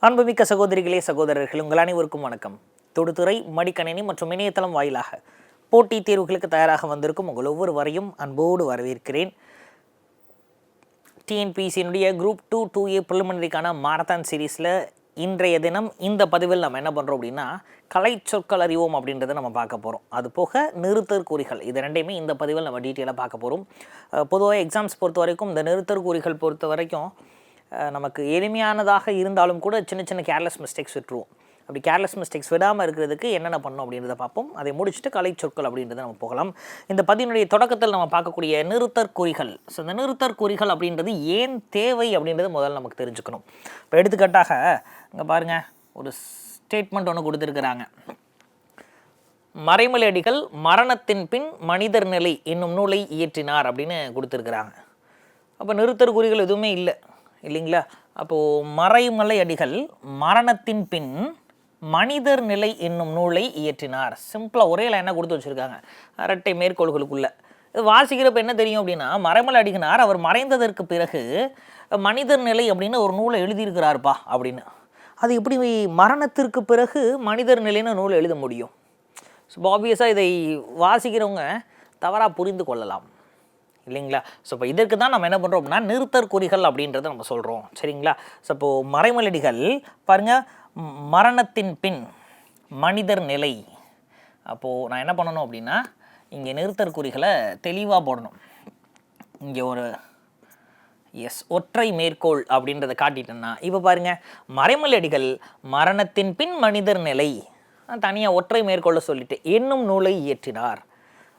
அன்புமிக்க சகோதரிகளே சகோதரர்கள் உங்கள் அனைவருக்கும் வணக்கம். தொடுதுறை மடிக்கணினி மற்றும் இணையதளம் வாயிலாக போட்டித் தேர்வுகளுக்கு தயாராக வந்திருக்கும் உங்கள் ஒவ்வொருவரையும் அன்போடு வரவேற்கிறேன். டிஎன்பிசியினுடைய குரூப் 2A ப்ரிலிமினரிக்கான மாரத்தான் சீரீஸில் இன்றைய தினம் இந்த பதிவில் நம்ம என்ன பண்ணுறோம் அப்படின்னா கலை சொற்கள் அறிவோம் அப்படின்றத நம்ம பார்க்க போகிறோம். அது போக நிறுத்தற்குறிகள் இது ரெண்டையுமே இந்த பதிவில் நம்ம டீட்டெயிலாக பார்க்க போகிறோம். பொதுவாக எக்ஸாம்ஸ் பொறுத்த வரைக்கும் இந்த நிறுத்தற்குறிகள் பொறுத்த வரைக்கும் நமக்கு எளிமையானதாக இருந்தாலும் கூட சின்ன சின்ன கேர்லெஸ் மிஸ்டேக்ஸ் விட்டுருவோம். அப்படி கேர்லெஸ் மிஸ்டேக்ஸ் விடாமல் இருக்கிறதுக்கு என்னென்ன பண்ணணும் அப்படின்றத பார்ப்போம். அதை முடிச்சுட்டு கலை சொற்கள் அப்படின்றத நம்ம போகலாம். இந்த பதினுடைய தொடக்கத்தில் நம்ம பார்க்கக்கூடிய நிறுத்தற்குறிகள். ஸோ இந்த நிறுத்தற்குறிகள் அப்படின்றது ஏன் தேவை அப்படின்றது முதல்ல நமக்கு தெரிஞ்சுக்கணும். இப்போ எடுத்துக்காட்டாக இங்கே பாருங்கள், ஒரு ஸ்டேட்மெண்ட் ஒன்று கொடுத்துருக்குறாங்க. மறைமலையடிகள் மரணத்தின் பின் மனிதர் நிலை என்னும் நூலை இயற்றினார் அப்படின்னு கொடுத்துருக்குறாங்க. அப்போ நிறுத்தற்குறிகள் எதுவுமே இல்லைங்களா? அப்போது மறைமலை அடிகள் மரணத்தின் பின் மனிதர் நிலை என்னும் நூலை இயற்றினார். சிம்பிளாக ஒரே லைனாக கொடுத்து வச்சுருக்காங்க இரட்டை மேற்கோள்களுக்குள்ள. இது வாசிக்கிறப்ப என்ன தெரியும் அப்படின்னா, மறைமலை அடிகனார் அவர் மறைந்ததற்கு பிறகு மனிதர் நிலை அப்படின்னு ஒரு நூலை எழுதியிருக்கிறார்ப்பா அப்படின்னு. அது எப்படி மரணத்திற்கு பிறகு மனிதர் நிலைன்னு நூல் எழுத முடியும்? ஸோ ஆப்வியஸாக இதை வாசிக்கிறவங்க தவறாக புரிந்து கொள்ளலாம் இல்லைங்களா? ஸோ இப்போ இதற்கு தான் நம்ம என்ன பண்ணுறோம் அப்படின்னா நிறுத்தற்குறிகள் அப்படின்றத நம்ம சொல்கிறோம். சரிங்களா? ஸோ இப்போது மறைமலடிகள் பாருங்கள், மரணத்தின் பின் மனிதர் நிலை. அப்போது நான் என்ன பண்ணணும் அப்படின்னா இங்கே நிறுத்தற்குறிகளை தெளிவாக போடணும். இங்கே ஒரு ஒற்றை மேற்கோள் அப்படின்றத காட்டிட்டேன்னா இப்போ பாருங்கள், மறைமலடிகள் மரணத்தின் பின் மனிதர் நிலை தனியாக ஒற்றை மேற்கோளை சொல்லிட்டு என்னும் நூலை இயற்றினார்.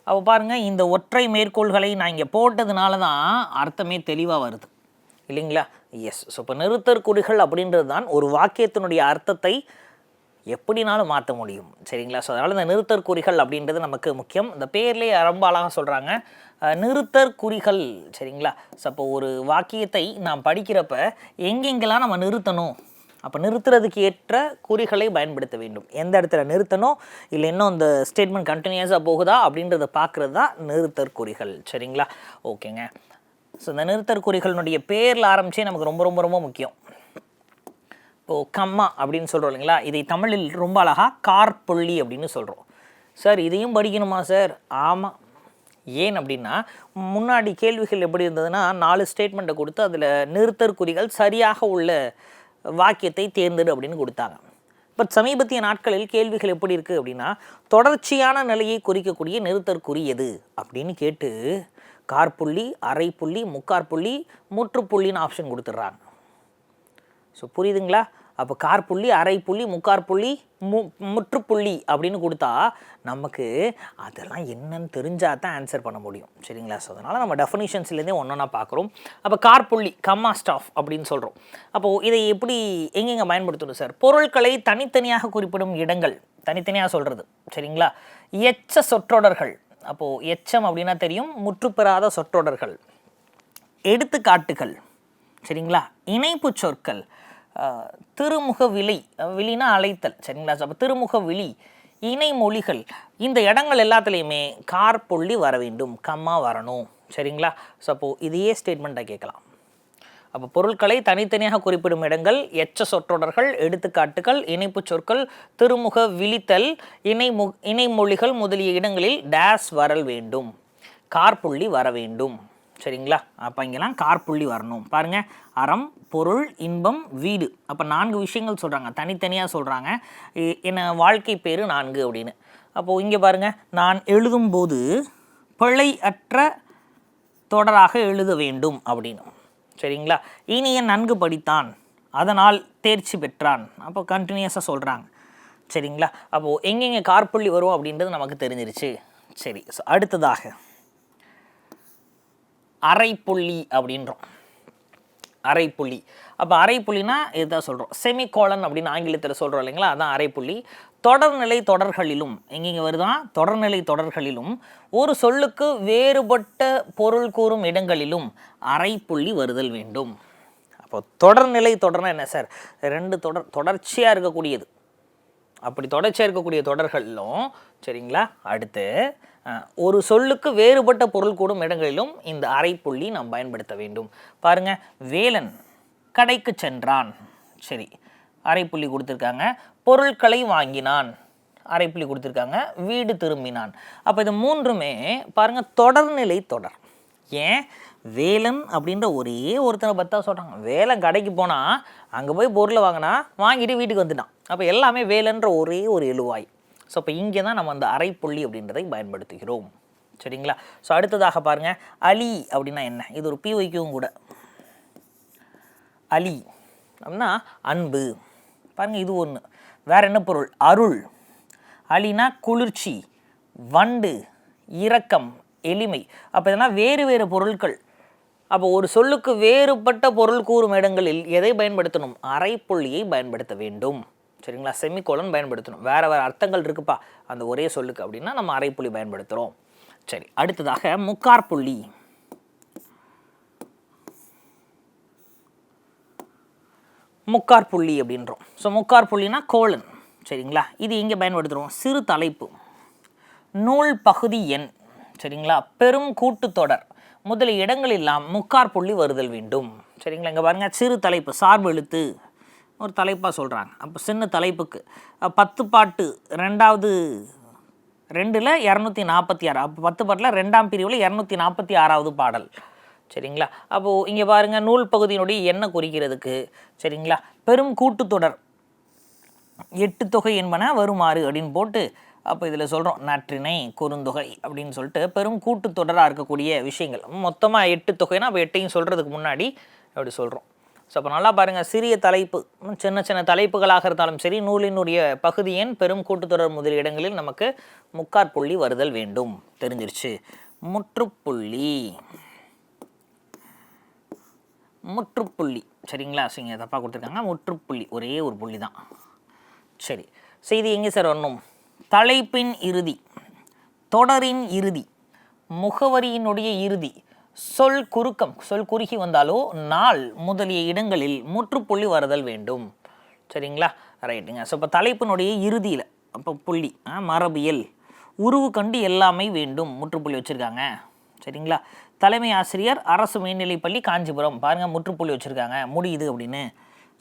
அப்போ பாருங்கள், இந்த ஒற்றை மேற்கோள்களை நான் இங்கே போட்டதுனால தான் அர்த்தமே தெளிவாக வருது இல்லைங்களா? ஸோ இப்போ நிறுத்தற்குறிகள் அப்படின்றது தான் ஒரு வாக்கியத்தினுடைய அர்த்தத்தை எப்படினாலும் மாற்ற முடியும். சரிங்களா? ஸோ அதனால் இந்த நிறுத்தற்குறிகள் அப்படின்றது நமக்கு முக்கியம். இந்த பேர்லேயே ரொம்ப அழகாக சொல்கிறாங்க நிறுத்தற்குறிகள். சரிங்களா? ஸோ அப்போ ஒரு வாக்கியத்தை நாம் படிக்கிறப்ப எங்கெங்கெல்லாம் நம்ம நிறுத்தணும், அப்போ நிறுத்துறதுக்கு ஏற்ற குறிகளை பயன்படுத்த வேண்டும். எந்த இடத்துல நிறுத்தணும், இல்லை இன்னும் இந்த ஸ்டேட்மெண்ட் கண்டினியூஸாக போகுதா அப்படின்றத பார்க்குறது தான் நிறுத்தற்குறிகள். சரிங்களா? ஓகேங்க. ஸோ இந்த நிறுத்தற்குறிகளினுடைய பேரில் ஆரம்பித்தே நமக்கு ரொம்ப ரொம்ப ரொம்ப முக்கியம். இப்போது கம்மா அப்படின்னு சொல்கிறோம் இல்லைங்களா? இதை தமிழில் ரொம்ப அழகாக கார்புள்ளி அப்படின்னு சொல்கிறோம். சார் இதையும் படிக்கணுமா சார்? ஆமாம். ஏன் அப்படின்னா முன்னாடி கேள்விகள் எப்படி இருந்ததுன்னா 4 ஸ்டேட்மெண்ட்டை கொடுத்து அதில் நிறுத்தற்குறிகள் சரியாக உள்ள வாக்கியத்தை தேர்ந்தெடு அப்படின்னு கொடுத்தாங்க. பட் சமீபத்திய நாட்களில் கேள்விகள் எப்படி இருக்குது அப்படின்னா தொடர்ச்சியான நிலையை குறிக்கக்கூடிய நிறுத்தற்குறி எது அப்படின்னு கேட்டு கார்புள்ளி, அரைப்புள்ளி, முக்காற்புள்ளி, முற்றுப்புள்ளின்னு ஆப்ஷன் கொடுத்துட்றாங்க. ஸோ புரியுதுங்களா? அப்போ கார்புள்ளி, அரைப்புள்ளி, முக்காற்புள்ளி, முற்றுப்புள்ளி அப்படின்னு கொடுத்தா நமக்கு அதெல்லாம் என்னன்னு தெரிஞ்சால் தான் ஆன்சர் பண்ண முடியும். சரிங்களா? ஸோ அதனால் நம்ம டெஃபினிஷன்ஸ்லேருந்தே ஒன்றா பார்க்குறோம். அப்போ கார்புள்ளி கம்மா ஸ்டாஃப் அப்படின்னு சொல்கிறோம். அப்போது இதை எப்படி எங்கெங்கே பயன்படுத்தணும் சார்? பொருட்களை தனித்தனியாக குறிப்பிடும் இடங்கள் தனித்தனியாக சொல்கிறது. சரிங்களா? எச்ச சொற்றொடர்கள். அப்போது எச்சம் அப்படின்னா தெரியும், முற்றுப்பெறாத சொற்றொடர்கள். எடுத்துக்காட்டுகள். சரிங்களா? இணைப்பு சொற்கள். திருமுக விலை, விழினா அழைத்தல். சரிங்களா? அப்போ திருமுக விழி, இணை மொழிகள். இந்த இடங்கள் எல்லாத்துலேயுமே கார்புள்ளி வர வேண்டும், கம்மா வரணும். சரிங்களா? ஸோ அப்போது இதையே ஸ்டேட்மெண்ட்டாக கேட்கலாம். அப்போ பொருட்களை தனித்தனியாக குறிப்பிடும் இடங்கள், எச்ச சொற்றொடர்கள், எடுத்துக்காட்டுகள், இணைப்பு சொற்கள், திருமுக விழித்தல், இணை மொழிகள் முதலிய இடங்களில் டேஸ் வரல் வேண்டும், கார்புள்ளி வர வேண்டும். சரிங்களா? அப்போ இங்கெல்லாம் கார்புள்ளி வரணும். பாருங்கள், அறம், பொருள், இன்பம், வீடு. அப்போ 4 விஷயங்கள் சொல்கிறாங்க, தனித்தனியாக சொல்கிறாங்க. என்ன வாழ்க்கை பேர் 4 அப்படின்னு. அப்போது இங்கே பாருங்கள், நான் எழுதும்போது பிழை அற்ற தொடராக எழுத வேண்டும் அப்படின்னு. சரிங்களா? இனியன் நன்கு படித்தான், அதனால் தேர்ச்சி பெற்றான். அப்போ கண்டினியூஸாக சொல்கிறாங்க. சரிங்களா? அப்போது எங்கெங்கே கார்புள்ளி வரும் அப்படின்றது நமக்கு தெரிஞ்சிருச்சு. சரி, ஸோ அடுத்ததாக அரைப்புள்ளி அப்படின்றோம். அரைப்புள்ளி. அப்போ அரைப்புள்ளினா இதுதான் சொல்கிறோம், செமிகோலன் அப்படின்னு ஆங்கிலத்தில் சொல்கிறோம் இல்லைங்களா? அதான் அரைப்புள்ளி. தொடர்நிலை தொடர்களிலும் எங்கெங்கே வருதான்? தொடர்நிலை தொடர்களிலும் ஒரு சொல்லுக்கு வேறுபட்ட பொருள் கூறும் இடங்களிலும் அரைப்புள்ளி வருதல் வேண்டும். அப்போ தொடர்நிலை தொடர்னா என்ன சார்? 2 தொடர்ச்சியாக இருக்கக்கூடியது. அப்படி தொடர்ச்சியாக இருக்கக்கூடிய தொடர்களிலும். சரிங்களா? அடுத்து ஒரு சொல்லுக்கு வேறுபட்ட பொருள் கூடும் இடங்களிலும் இந்த அரைப்புள்ளி நாம் பயன்படுத்த வேண்டும். பாருங்கள், வேலன் கடைக்கு சென்றான். சரி, அரைப்புள்ளி கொடுத்துருக்காங்க. பொருட்களை வாங்கினான், அரைப்புள்ளி கொடுத்துருக்காங்க. வீடு திரும்பினான். அப்போ இது மூன்றுமே பாருங்கள் தொடர்நிலை தொடர். ஏன் வேலன் அப்படின்ற ஒரே ஒருத்தனை பற்றா சொல்கிறாங்க. வேலன் கடைக்கு போனால் அங்கே போய் பொருளை வாங்கிட்டு வீட்டுக்கு வந்துட்டான். அப்போ எல்லாமே வேலன்ற ஒரே ஒரு எழுவாய். ஸோ அப்போ இங்கே தான் நம்ம அந்த அரைப்புள்ளி அப்படின்றதை பயன்படுத்துகிறோம். சரிங்களா? ஸோ அடுத்ததாக பாருங்கள், அலி அப்படின்னா என்ன? இது ஒரு பிஒய்க்கும் கூட. அலி அப்படின்னா அன்பு. பாருங்கள், இது ஒன்று. வேறு என்ன பொருள்? அருள். அலினா குளிர்ச்சி, வண்டு, இரக்கம், எளிமை. அப்போ இதெல்லாம் வேறு வேறு பொருட்கள். அப்போ ஒரு சொல்லுக்கு வேறுபட்ட பொருள் கூறும் இடங்களில் எதை பயன்படுத்தணும்? அரைப்புள்ளியை பயன்படுத்த வேண்டும். சரிங்களா? செமிகோலன் பயன்படுத்தணும். வேறு வேறு அர்த்தங்கள் இருக்குப்பா அந்த ஒரே சொல்லுக்கு அப்படின்னா நம்ம அரைப்புள்ளி பயன்படுத்துகிறோம். சரி, அடுத்ததாக முக்காற்புள்ளி. முக்காற்புள்ளி அப்படின்றோம். ஸோ முக்காற்புள்ளினா கோலன். சரிங்களா? இது எங்கே பயன்படுத்துகிறோம்? சிறு தலைப்பு, நூல் பகுதி எண். சரிங்களா? பெரும் கூட்டுத்தொடர் முதலிய இடங்களெல்லாம் முக்காற்புள்ளி வருதல் வேண்டும். சரிங்களா? இங்கே பாருங்கள், சிறு தலைப்பு சார்பு எழுத்து ஒரு தலைப்பாக சொல்கிறாங்க. அப்போ சின்ன தலைப்புக்கு 10 பாட்டு 2வது 2ல் 246. அப்போ 10 பாட்டில் 2ஆம் பிரிவில் 246வது பாடல். சரிங்களா? அப்போது இங்கே பாருங்கள், நூல் பகுதியினுடைய எண்ணை குறிக்கிறதுக்கு. சரிங்களா? பெரும் கூட்டுத்தொடர் 8 தொகை என்பன வருமாறு அப்படின்னு போட்டு அப்போ இதில் சொல்கிறோம் நற்றிணை, குறுந்தொகை அப்படின்னு சொல்லிட்டு பெரும் கூட்டுத்தொடராக இருக்கக்கூடிய விஷயங்கள். மொத்தமாக 8 தொகைனா அப்போ 8ஐயும் சொல்கிறதுக்கு முன்னாடி அப்படி சொல்கிறோம். ஸோ அப்போ நல்லா பாருங்கள், சிறிய தலைப்பு, சின்ன சின்ன தலைப்புகளாக இருந்தாலும் சரி, நூலினுடைய பகுதி எண், பெரும் கூட்டுத்தொடர் முதலிய இடங்களில் நமக்கு முக்காற்புள்ளி வருதல் வேண்டும். தெரிஞ்சிருச்சு. முற்றுப்புள்ளி. முற்றுப்புள்ளி. சரிங்களா? ஸோ இங்கே தப்பாக கொடுத்துருக்காங்க. முற்றுப்புள்ளி ஒரே ஒரு புள்ளி தான். சரி, செய்தி எங்கே சார் வரணும்? தலைப்பின் இறுதி, தொடரின் இறுதி, முகவரியினுடைய இறுதி, சொல் குறுக்கம், சொல் குறுகி வந்தாலோ நாள் முதலிய இடங்களில் முற்றுப்புள்ளி வருதல் வேண்டும். சரிங்களா? ரைட்டுங்க. ஸோ இப்போ தலைப்பினுடைய இறுதியில் அப்போ புள்ளி, மரபியல், உருவு கண்டு எல்லாமே வேண்டும், முற்றுப்புள்ளி வச்சுருக்காங்க. சரிங்களா? தலைமை ஆசிரியர் அரசு மேல்நிலைப்பள்ளி காஞ்சிபுரம், பாருங்கள் முற்றுப்புள்ளி வச்சுருக்காங்க, முடியுது அப்படின்னு.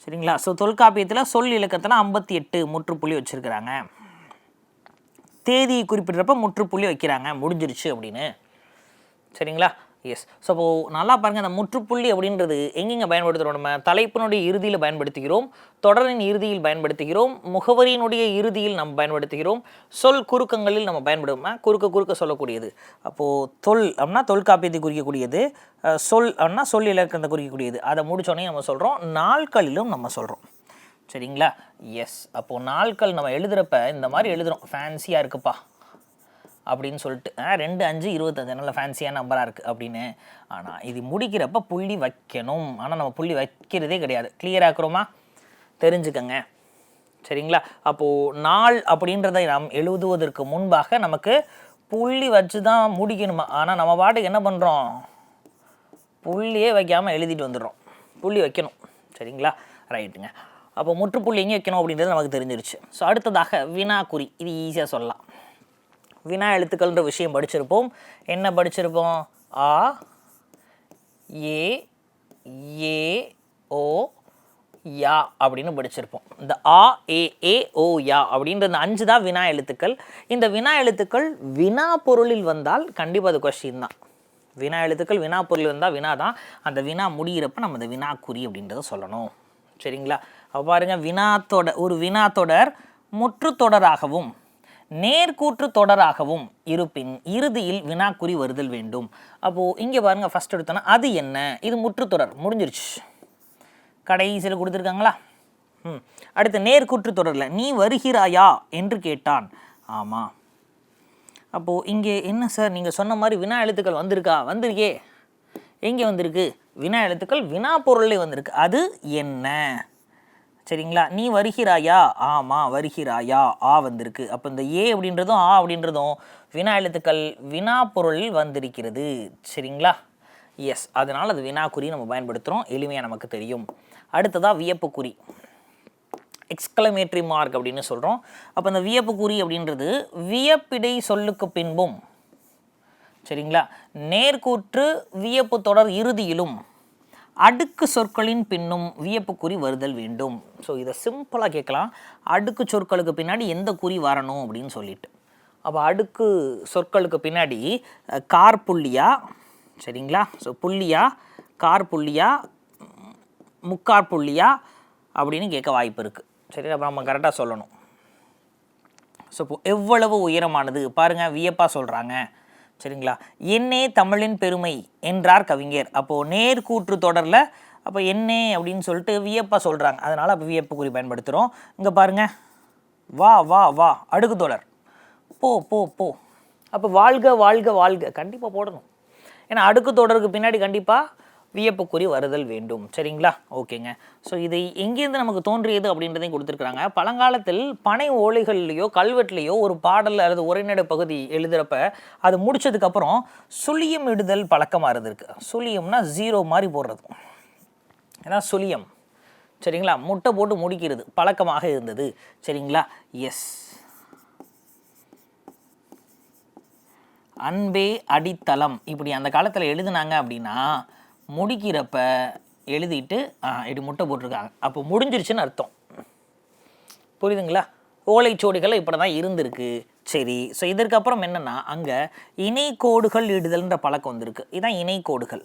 சரிங்களா? ஸோ தொல்காப்பியத்தில் சொல் இலக்கத்தில் 58 முற்றுப்புள்ளி வச்சுருக்கிறாங்க. தேதியை குறிப்பிட்றப்ப முற்றுப்புள்ளி வைக்கிறாங்க, முடிஞ்சிருச்சு அப்படின்னு. சரிங்களா? எஸ். ஸோ அப்போது நல்லா பாருங்கள், அந்த முற்றுப்புள்ளி அப்படின்றது எங்கெங்கே பயன்படுத்துகிறோம்? நம்ம தலைப்பினுடைய இறுதியில் பயன்படுத்துகிறோம், தொடரின் இறுதியில் பயன்படுத்துகிறோம், முகவரியினுடைய இறுதியில் நம்ம பயன்படுத்துகிறோம், சொல் குறுக்கங்களில் நம்ம பயன்படுவோம். குறுக்க சொல்லக்கூடியது. அப்போது தொல் அப்படின்னா தொல்காப்பியத்தை குறிக்கக்கூடியது, சொல் அப்படின்னா சொல் இலக்கணத்தை குறிக்கக்கூடியது. அதை முடிச்சோடனே நம்ம சொல்கிறோம், நாட்களிலும் நம்ம சொல்கிறோம். சரிங்களா? எஸ். அப்போது நாட்கள் நம்ம எழுதுகிறப்ப இந்த மாதிரி எழுதுகிறோம், ஃபேன்சியாக இருக்குப்பா அப்படின்னு சொல்லிட்டு 2, 5, 25 நல்ல ஃபேன்சியான நம்பராக இருக்குது அப்படின்னு. ஆனால் இது முடிக்கிறப்ப புள்ளி வைக்கணும். ஆனால் நம்ம புள்ளி வைக்கிறதே கிடையாது. கிளியராக இருக்கிறோமா? தெரிஞ்சுக்கங்க. சரிங்களா? அப்போது நாள் அப்படின்றதை நாம் எழுதுவதற்கு முன்பாக நமக்கு புள்ளி வச்சு தான் முடிக்கணுமா? ஆனால் நம்ம பாட்டுக்கு என்ன பண்ணுறோம்? புள்ளியே வைக்காமல் எழுதிட்டு வந்துடுறோம். புள்ளி வைக்கணும். சரிங்களா? ரைட்டுங்க. அப்போ முற்றுப்புள்ளி எங்கே வைக்கணும் அப்படின்றது நமக்கு தெரிஞ்சிருச்சு. ஸோ அடுத்ததாக வினாக்குறி. இது ஈஸியாக சொல்லலாம். வினா எழுத்துக்கள்ன்ற விஷயம் படிச்சிருப்போம். என்ன படிச்சிருப்போம்? ஆ, ஏ, ஏ, ஓ, யா அப்படின்னு படிச்சிருப்போம். இந்த ஆ, ஏ, ஓ, யா அப்படின்ற இந்த 5 தான் வினா எழுத்துக்கள். இந்த வினா எழுத்துக்கள் வினா பொருளில் வந்தால் கண்டிப்பாக அது கொஸ்டின் தான். வினா எழுத்துக்கள் வினா பொருளில் வந்தால் வினா தான். அந்த வினா முடிகிறப்ப நம்ம இந்த வினாக்குறி அப்படின்றத சொல்லணும். சரிங்களா? அப்போ பாருங்கள், ஒரு வினாத்தொடர் முற்றுத்தொடராகவும் நேர்கூற்று தொடராகவும் இருப்பின் இறுதியில் வினாக்குறி வருதல் வேண்டும். அப்போது இங்கே பாருங்கள், ஃபஸ்ட் எடுத்தோன்னா அது என்ன? இது முற்றுத்தொடர், முடிஞ்சிருச்சு. கடைசியில் கொடுத்துருக்காங்களா? அடுத்து நேர்கூற்று தொடரில் நீ வருகிறாயா என்று கேட்டான். ஆமாம். அப்போது இங்கே என்ன சார், நீங்கள் சொன்ன மாதிரி வினா எழுத்துக்கள் வந்திருக்கா? வந்திருக்கே. எங்கே வந்திருக்கு? வினா எழுத்துக்கள் வினா பொருளே வந்திருக்கு. அது என்ன? சரிங்களா? நீ வருகிறாயா? ஆமாம் வருகிறாயா, ஆ வந்திருக்கு. அப்போ இந்த ஏ அப்படின்றதும் ஆ அப்படின்றதும் வினா எழுத்துக்கள் வினா பொருளில் வந்திருக்கிறது. சரிங்களா? எஸ். அதனால் அது வினாக்குறி நம்ம பயன்படுத்துகிறோம், எளிமையாக நமக்கு தெரியும். அடுத்ததாக வியப்புக்குறி, எக்ஸ்க்ளமேட்டரி மார்க் அப்படின்னு சொல்கிறோம். அப்போ இந்த வியப்புக்குறி அப்படின்றது வியப்பிடை சொல்லுக்கு பின்பும், சரிங்களா, நேர்கூற்று வியப்பு தொடர் இறுதியிலும் அடுக்கு சொற்களின் பின்னும் வியப்பு குறி வருதல் வேண்டும். ஸோ இதை சிம்பிளாக கேட்கலாம், அடுக்கு சொற்களுக்கு பின்னாடி எந்த குறி வரணும் அப்படின்னு சொல்லிட்டு. அப்போ அடுக்கு சொற்களுக்கு பின்னாடி கார் புள்ளியா, சரிங்களா, ஸோ புள்ளியா, கார் புள்ளியா, முக்கார் புள்ளியா அப்படின்னு கேட்க வாய்ப்பு இருக்குது. சரி, அப்போ நம்ம கரெக்டாக சொல்லணும். ஸோ இப்போ எவ்வளவு உயரமானது பாருங்கள், வியப்பாக சொல்கிறாங்க. சரிங்களா, என்னே தமிழின் பெருமை என்றார் கவிஞர். அப்போது நேர்கூற்று தொடரில் அப்போ என்னே அப்படின்னு சொல்லிட்டு வியப்பாக சொல்கிறாங்க, அதனால் அப்போ வியப்பு குறி பயன்படுத்துகிறோம். இங்கே பாருங்கள், வா வா வா அடுக்கு தொடர், போ போ போ. அப்போ வாழ்க வாழ்க வாழ்க கண்டிப்பாக போடணும், ஏன்னா அடுக்கு தொடருக்கு பின்னாடி கண்டிப்பாக வியப்புக்குறி வருதல் வேண்டும். சரிங்களா, ஓகேங்க. ஸோ இது எங்கேருந்து நமக்கு தோன்றியது அப்படின்றதையும் கொடுத்துருக்குறாங்க. பழங்காலத்தில் பனை ஓலைகள்லையோ கல்வெட்டுலையோ ஒரு பாடல் அல்லது உரைநடை பகுதி எழுதுகிறப்ப அது முடித்ததுக்கப்புறம் சுழியம் இடுதல் பழக்கமாக இருந்திருக்கு. சுழியம்னா 0 மாதிரி போடுறது, ஏன்னா சுழியம், சரிங்களா, முட்டை போட்டு முடிக்கிறது பழக்கமாக இருந்தது. சரிங்களா, எஸ். அன்பே அடித்தளம் இப்படி அந்த காலத்தில் எழுதுனாங்க அப்படின்னா முடிக்கிறப்ப எழுதிட்டு இப்படி முட்டை போட்டிருக்காங்க, அப்போ முடிஞ்சிருச்சுன்னு அர்த்தம். புரியுதுங்களா? ஓலைச்சுவடிகள் இப்படி தான் இருந்திருக்கு. சரி, ஸோ இதற்கப்புறம் என்னென்னா அங்கே இணைக்கோடுகள் இடுதல்ன்ற பழக்கம் வந்திருக்கு. இதுதான் இணைக்கோடுகள்.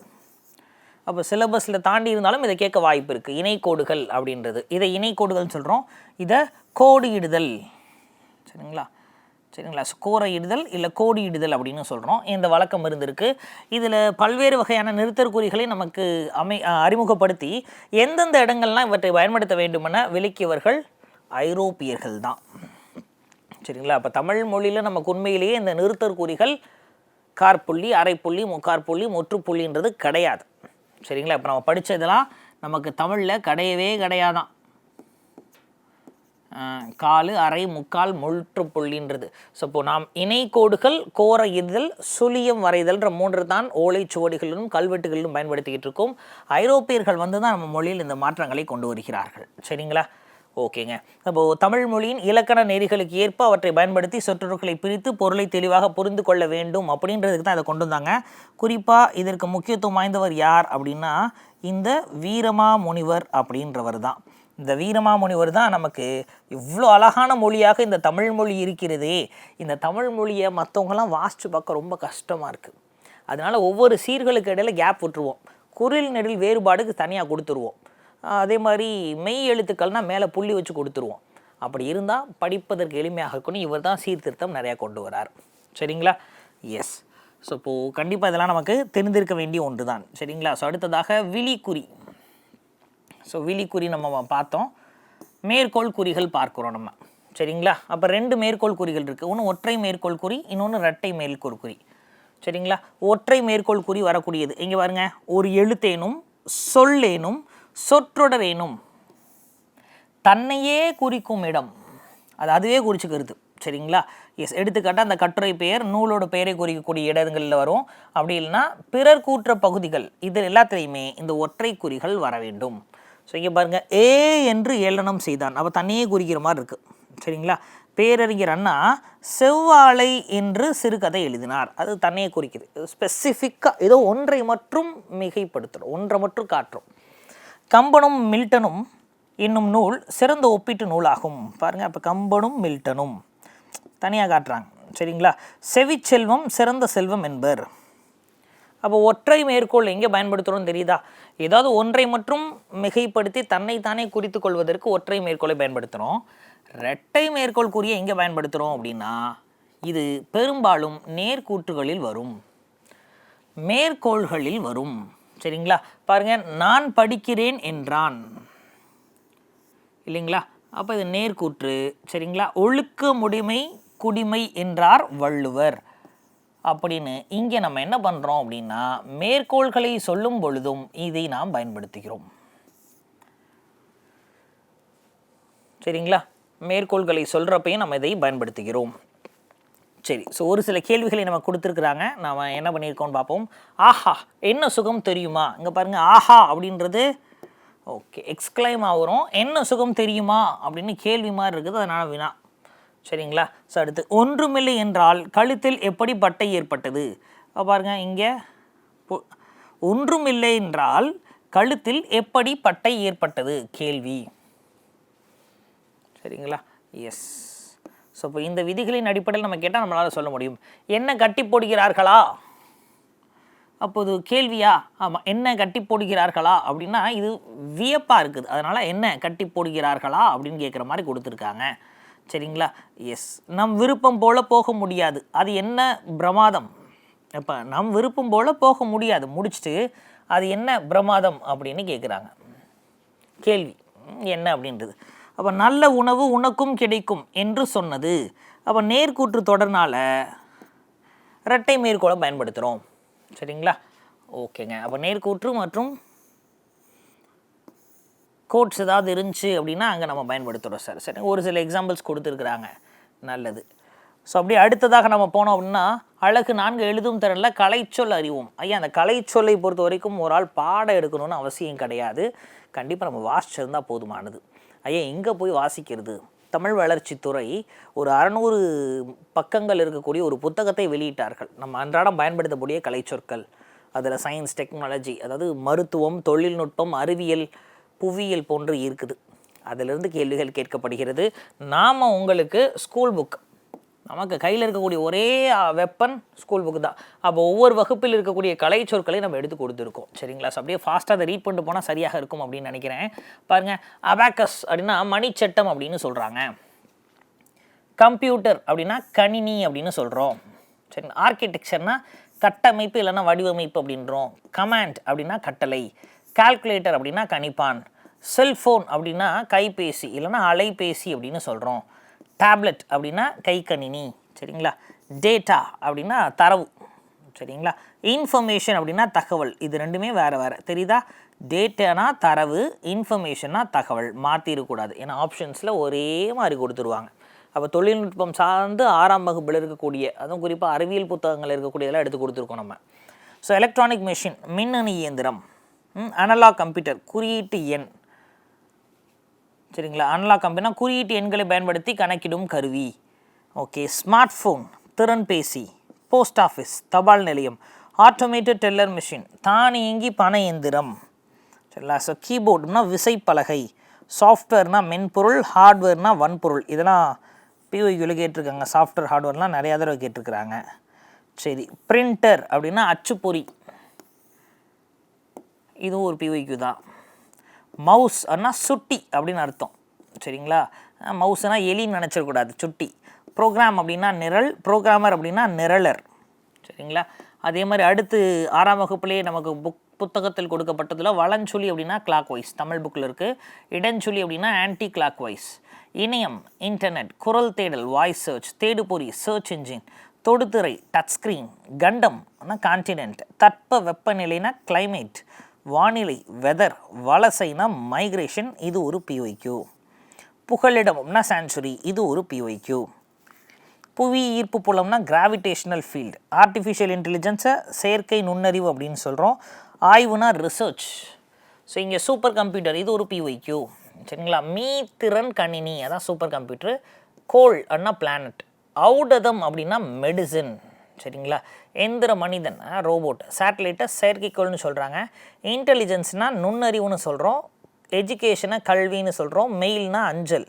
அப்போ சிலபஸில் தாண்டி இருந்தாலும் இதை கேட்க வாய்ப்பு இருக்குது. இணைக்கோடுகள் அப்படின்றது, இதை இணைக்கோடுகள்னு சொல்கிறோம், இதை கோடு இடுதல். சரிங்களா, சரிங்களா, கோர இடுதல் இல்லை கோடி இடுதல் அப்படின்னு சொல்கிறோம். இந்த வழக்கம் இருந்திருக்கு. இதில் பல்வேறு வகையான நிறுத்தற்குறிகளை நமக்கு அறிமுகப்படுத்தி எந்தெந்த இடங்கள்லாம் இவற்றை பயன்படுத்த வேண்டுமென விளக்கியவர்கள் ஐரோப்பியர்கள் தான். சரிங்களா, அப்போ தமிழ் மொழியில் நமக்கு உண்மையிலேயே இந்த நிறுத்தற்குறிகள் கார்புள்ளி, அரைப்புள்ளி, முக்காற்புள்ளி, முற்றுப்புள்ளின்றது கிடையாது. சரிங்களா, இப்போ நம்ம படித்ததெல்லாம் நமக்கு தமிழில் கிடையவே கிடையாதான். காலு, அரை, முக்கால், முற்றுப்புள்ளின்றது. ஸோ இப்போ நாம் இணைக்கோடுகள், கோர இடுதல், சுழியம் வரைதல்ன்ற 3 தான் ஓலைச்சுவடிகளிலும் கல்வெட்டுகளிலும் பயன்படுத்திக்கிட்டு இருக்கோம். ஐரோப்பியர்கள் வந்து தான் நம்ம மொழியில் இந்த மாற்றங்களை கொண்டு வருகிறார்கள். சரிங்களா, ஓகேங்க. அப்போது தமிழ் மொழியின் இலக்கண நெறிகளுக்கு ஏற்ப அவற்றை பயன்படுத்தி சொற்றொடர்களை பிரித்து பொருளை தெளிவாக புரிந்து கொள்ள வேண்டும் அப்படின்றதுக்கு தான் இதை கொண்டு வந்தாங்க. குறிப்பாக இதற்கு முக்கியத்துவம் வாய்ந்தவர் யார் அப்படின்னா இந்த வீரமாமுனிவர் அப்படின்றவர் தான். இந்த வீரமாமுனிவர் தான் நமக்கு இவ்வளோ அழகான மொழியாக இந்த தமிழ் மொழி இருக்கிறதே, இந்த தமிழ் மொழியை மற்றவங்களாம் வாசித்து பார்க்க ரொம்ப கஷ்டமாக இருக்குது. அதனால் ஒவ்வொரு சீர்களுக்கு இடையில் கேப் விட்டுருவோம், குரில் நெடில் வேறுபாடுக்கு தனியாக கொடுத்துருவோம். அதே மாதிரி மெய் எழுத்துக்கள்னால் மேலே புள்ளி வச்சு கொடுத்துருவோம். அப்படி இருந்தால் படிப்பதற்கு எளிமையாக இருக்கணும். இவர் தான் சீர்திருத்தம் நிறையா கொண்டு வரார். சரிங்களா, எஸ். ஸோ இப்போது கண்டிப்பாக இதெல்லாம் நமக்கு தெரிந்திருக்க வேண்டிய ஒன்று தான். சரிங்களா, ஸோ அடுத்ததாக விழிக்குறி. ஸோ விழிக்குறி நம்ம பார்த்தோம், மேற்கோள் குறிகள் பார்க்குறோம் நம்ம. சரிங்களா, அப்போ 2 மேற்கோள் குறிகள் இருக்குது. ஒன்று ஒற்றை மேற்கோள் குறி, இன்னொன்று இரட்டை மேற்கோள் குறி. சரிங்களா, ஒற்றை மேற்கோள் குறி வரக்கூடியது இங்கே பாருங்க, ஒரு எழுத்தேனும் சொல்லேனும் சொற்றொடரேனும் தன்னையே குறிக்கும் இடம், அதுவே குறிச்சுக்கிறது. சரிங்களா, எஸ். எடுத்துக்காட்டாக அந்த கட்டுரை பெயர் நூலோட பெயரை குறிக்கக்கூடிய இடங்களில் வரும். அப்படி இல்லைன்னா பிறர் கூற்ற பகுதிகள், இது எல்லாத்துலேயுமே இந்த ஒற்றை குறிகள் வர வேண்டும். ஸோ இங்கே பாருங்கள், ஏ என்று ஏளனம் செய்தான், அப்போ தன்னையே குறிக்கிற மாதிரி இருக்குது. சரிங்களா, பேரறிஞர் அண்ணா செவ்வாழை என்று சிறுகதை எழுதினார், அது தன்னையே குறிக்குது. ஸ்பெசிஃபிக்காக ஏதோ ஒன்றை மட்டும் மிகைப்படுத்துகிறோம், ஒன்றை மட்டும் காட்டுறோம். கம்பனும் மில்டனும் என்னும் நூல் சிறந்த ஒப்பீட்டு நூலாகும். பாருங்கள், அப்போ கம்பனும் மில்டனும் தனியாக காட்டுறாங்க. சரிங்களா, செவிச்செல்வம் சிறந்த செல்வம் என்பர். அப்போ ஒற்றை மேற்கோள் எங்கே பயன்படுத்துகிறோன்னு தெரியுதா? ஏதாவது ஒன்றை மட்டும் மிகைப்படுத்தி தன்னைத்தானே குறித்து கொள்வதற்கு ஒற்றை மேற்கோளை பயன்படுத்துகிறோம். இரட்டை மேற்கோள் குறியை எங்கே பயன்படுத்துகிறோம் அப்படின்னா இது பெரும்பாலும் நேர்கூற்றுகளில் வரும், மேற்கோள்களில் வரும். சரிங்களா, பாருங்கள், நான் படிக்கிறேன் என்றான் இல்லைங்களா, அப்போ இது நேர்கூற்று. சரிங்களா, ஒழுக்க முடிமை குடிமை என்றார் வள்ளுவர் அப்படின்னு இங்கே நம்ம என்ன பண்ணுறோம் அப்படின்னா மேற்கோள்களை சொல்லும் பொழுதும் இதை நாம் பயன்படுத்துகிறோம். சரிங்களா, மேற்கோள்களை சொல்கிறப்பையும் நம்ம இதை பயன்படுத்துகிறோம். சரி, ஸோ ஒரு சில கேள்விகளை நம்ம கொடுத்துருக்குறாங்க, நாம் என்ன பண்ணியிருக்கோம்னு பார்ப்போம். ஆஹா என்ன சுகம் தெரியுமா, இங்கே பாருங்கள், ஆஹா அப்படின்றது ஓகே எக்ஸ்கிளைம் ஆகிறோம், என்ன சுகம் தெரியுமா அப்படின்னு கேள்வி மாதிரி இருக்குது, அதனால் வினா. சரிங்களா, ஸோ அடுத்து ஒன்றுமில்லை என்றால் கழுத்தில் எப்படி பட்டை ஏற்பட்டது. பாருங்கள், இங்கே ஒன்றுமில்லை என்றால் கழுத்தில் எப்படி பட்டை ஏற்பட்டது கேள்வி. சரிங்களா? எஸ். ஸோ இப்போ இந்த விதிகளின் அடிப்படையில் நம்ம கேட்டால் நம்மளால் சொல்ல முடியும். என்ன கட்டி போடுகிறார்களா? அப்போது கேள்வியா? ஆமாம், என்ன கட்டி போடுகிறார்களா அப்படின்னா இது வியப்பாக இருக்குது, அதனால் என்ன கட்டி போடுகிறார்களா அப்படின்னு கேட்குற மாதிரி கொடுத்துருக்காங்க. சரிங்களா? எஸ். நம் விருப்பம் போல் போக முடியாது, அது என்ன பிரமாதம்? இப்போ நம் விருப்பம் போல் போக முடியாது முடிச்சுட்டு அது என்ன பிரமாதம் அப்படின்னு கேட்குறாங்க. கேள்வி என்ன அப்படின்றது. அப்போ நல்ல உணவு உனக்கும் கிடைக்கும் என்று சொன்னது. அப்போ நேர்கூற்று தொடர்னால இரட்டை மேற்கோளை பயன்படுத்துகிறோம். சரிங்களா? ஓகேங்க. அப்போ நேர்கூற்று மற்றும் கோட்ஸ் ஏதாவது இருந்துச்சு அப்படின்னா அங்கே நம்ம பயன்படுத்துகிறோம் சார். சரி, ஒரு சில எக்ஸாம்பிள்ஸ் கொடுத்துருக்குறாங்க. நல்லது. ஸோ அப்படியே அடுத்ததாக நம்ம போனோம் அப்படின்னா அழகு 4 எழுதும் திறனில் கலைச்சொல் அறிவோம். ஐயா, அந்த கலைச்சொல்லை பொறுத்த வரைக்கும் ஒரு ஆள் பாடம் எடுக்கணும்னு அவசியம் கிடையாது, கண்டிப்பாக நம்ம வாசிச்சிருந்தால் போதுமானது. ஐயா, எங்கே போய் வாசிக்கிறது? தமிழ் வளர்ச்சித்துறை ஒரு 600 பக்கங்கள் இருக்கக்கூடிய ஒரு புத்தகத்தை வெளியிட்டார்கள். நம்ம அன்றாடம் பயன்படுத்தக்கூடிய கலைச்சொற்கள், அதில் சயின்ஸ், டெக்னாலஜி, அதாவது மருத்துவம், தொழில்நுட்பம், அறிவியல், புவியியல் போன்று இருக்குது. அதிலிருந்து கேள்விகள் கேட்கப்படுகிறது. நாம் உங்களுக்கு ஸ்கூல் புக், நமக்கு கையில் இருக்கக்கூடிய ஒரே வெப்பன் ஸ்கூல் புக்கு தான். அப்போ ஒவ்வொரு வகுப்பில் இருக்கக்கூடிய கலை சொற்களை நம்ம எடுத்து கொடுத்துருக்கோம். சரிங்களா? ஸோ அப்படியே ஃபாஸ்ட்டாக அதை ரீட் பண்ணிட்டு போனால் சரியாக இருக்கும் அப்படின்னு நினைக்கிறேன். பாருங்கள், அபாக்கஸ் அப்படின்னா மணிச்சட்டம் அப்படின்னு சொல்கிறாங்க. கம்ப்யூட்டர் அப்படின்னா கணினி அப்படின்னு சொல்கிறோம். சரி, ஆர்கிடெக்சர்னா கட்டமைப்பு இல்லைன்னா வடிவமைப்பு அப்படின்றோம். கமாண்ட் அப்படின்னா கட்டளை. கால்குலேட்டர் அப்படின்னா கணிப்பான். செல்ஃபோன் அப்படின்னா கைபேசி இல்லைன்னா அலைபேசி அப்படின்னு சொல்கிறோம். டேப்லெட் அப்படின்னா கைக்கணினி. சரிங்களா? டேட்டா அப்படின்னா தரவு. சரிங்களா? இன்ஃபர்மேஷன் அப்படின்னா தகவல். இது ரெண்டுமே வேறு வேறு, தெரியுதா? டேட்டானா தரவு, இன்ஃபர்மேஷன்னா தகவல். மாற்றிடக்கூடாது, ஏன்னா ஆப்ஷன்ஸில் ஒரே மாதிரி கொடுத்துருவாங்க. அப்போ தொழில்நுட்பம் சார்ந்து 6ஆம் வகுப்பில் இருக்கக்கூடிய, அதுவும் குறிப்பாக அறிவியல் புத்தகங்கள் இருக்கக்கூடியதெல்லாம் எடுத்து கொடுத்துருக்கோம் நம்ம. ஸோ எலக்ட்ரானிக் மெஷின் மின்னணு இயந்திரம். அனலாக் கம்ப்யூட்டர் குறியீட்டு எண். சரிங்களா? அனலாக் கம்ப்யூட்டர்னா குறியீட்டு எண்களை பயன்படுத்தி கணக்கிடும் கருவி. ஓகே. ஸ்மார்ட் ஃபோன் திறன்பேசி. போஸ்ட் ஆஃபீஸ் தபால் நிலையம். ஆட்டோமேட்டட் டெல்லர் மிஷின் தானியங்கி பண எந்திரம். சரிங்களா? ஸோ கீபோர்டுனா விசைப்பலகை. சாஃப்ட்வேர்னால் மென்பொருள், ஹார்ட்வேர்னால் வன்பொருள். இதெல்லாம் பிஒய்க்குள்ளே கேட்டிருக்காங்க. சாஃப்ட்வேர் ஹார்ட்வேர்லாம் நிறையா தடவை கேட்டிருக்கிறாங்க. சரி, பிரிண்டர் அப்படின்னா அச்சுப்பொறி, இதுவும் ஒரு பிஒய்க்கு தான். மவுஸ் அப்படின்னா சுட்டி அப்படின்னு அர்த்தம். சரிங்களா? மவுஸ்னா எலின்னு நினச்சிடக்கூடாது, சுட்டி. ப்ரோக்ராம் அப்படின்னா நிரல், ப்ரோக்ராமர் அப்படின்னா நிரலர். சரிங்களா? அதே மாதிரி அடுத்து 6ஆம் வகுப்புலேயே நமக்கு புத்தகத்தில் கொடுக்கப்பட்டதில் வலஞ்சொலி அப்படின்னா கிளாக் வைஸ், தமிழ் புக்கில் இருக்குது. இடஞ்சொலி அப்படின்னா ஆன்டி கிளாக் வைஸ். இணையம் இன்டர்நெட். குரல் தேடல் வாய்ஸ் சர்ச். தேடுபொறி சர்ச் இன்ஜின். தொடுதிரை டச் ஸ்க்ரீன். கண்டம் கான்டினென்ட். தட்ப வெப்பநிலைனா கிளைமேட். வானிலை வெதர். வலசைனா மைக்ரேஷன், இது ஒரு பிஒய்க்யூ. புகலிடம்னா சான்ச்சுரி, இது ஒரு பிஒய்க்யூ. புவி ஈர்ப்பு புலம்னா கிராவிடேஷனல் ஃபீல்டு. ஆர்டிஃபிஷியல் இன்டெலிஜென்ஸை செயற்கை நுண்ணறிவு அப்படின்னு சொல்கிறோம். ஆய்வுனா ரிசர்ச். ஸோ இங்கே சூப்பர் கம்ப்யூட்டர், இது ஒரு பிஒய்க்யூ. சரிங்களா? மீத்திறன் கணினி, அதான் சூப்பர் கம்ப்யூட்டர். கோள் அப்படின்னா பிளானட். ஔடதம் அப்படின்னா மெடிசின். சரிங்களா? எந்திர மனிதன் ரோபோட். சேட்டலைட்டை செயற்கைக்கோள்னு சொல்கிறாங்க. இன்டெலிஜென்ஸ்னால் நுண்ணறிவுன்னு சொல்கிறோம். எஜுகேஷனை கல்வின்னு சொல்கிறோம். மெயில்னா அஞ்சல்.